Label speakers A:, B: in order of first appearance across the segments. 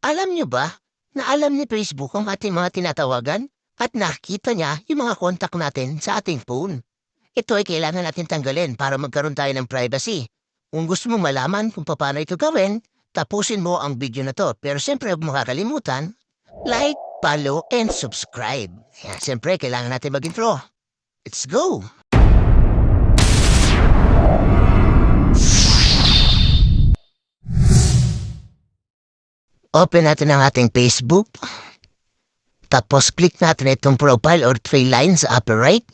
A: Alam niyo ba na alam ni Facebook ang ating mga tinatawagan at nakita niya yung mga kontak natin sa ating phone? Ito ay kailangan natin tanggalin para magkaroon tayo ng privacy. Kung gusto mong malaman kung paano ito gawin, tapusin mo ang video na to. Pero siyempre huwag mo kakalimutan, like, follow, and subscribe. Yan, siyempre kailangan natin mag-intro. Let's go! Open natin ang ating Facebook. Tapos click natin itong profile or three lines sa upper right.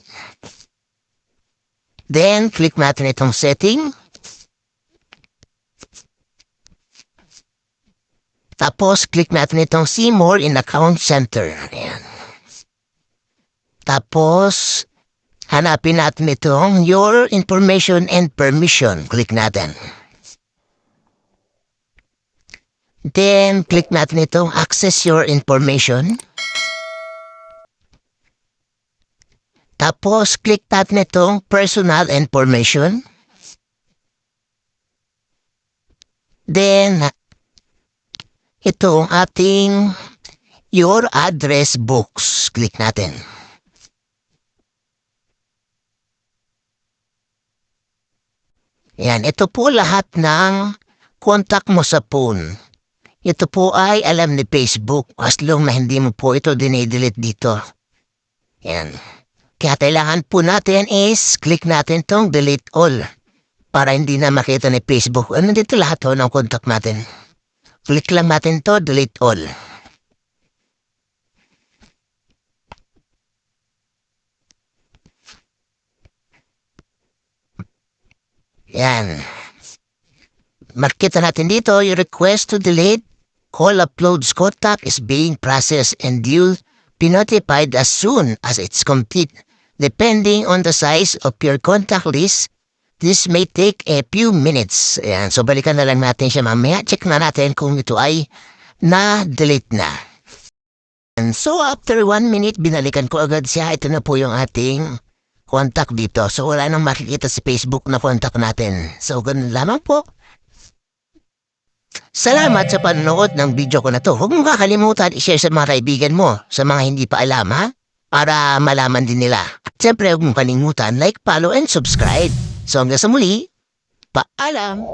A: Then click natin itong setting. Tapos click natin itong see more in account center. Ayan. Tapos hanapin natin itong your information and permission. Click natin. Then, click natin itong access your information. Tapos, click natin itong personal information. Then, itong ating your address books. Click natin. Yan, ito po lahat ng contact mo sa phone. Ito po ay alam ni Facebook as long na hindi mo po ito dinidelete dito. Yan. Kaya kailangan po natin is click natin tong delete all para hindi na makita ni Facebook. Ano dito lahat ng contact natin? Click lang natin to delete all. Yan. Makita natin dito yung request to delete all uploads contact is being processed and you'll be notified as soon as it's complete. Depending on the size of your contact list, this may take a few minutes. Ayan, so balikan na lang natin siya mamaya. Check na natin kung ito ay na-delete na. And so after 1 minute, binalikan ko agad siya. Ito na po yung ating contact dito. So wala nang makikita sa Facebook na contact natin. So ganun lamang po. Salamat sa panonood ng video ko na to. Huwag mong kakalimutan i-share sa mga kaibigan mo, sa mga hindi pa alam ha, para malaman din nila. At siyempre huwag mong kalimutan like, follow, and subscribe. So hanggang sa muli, paalam!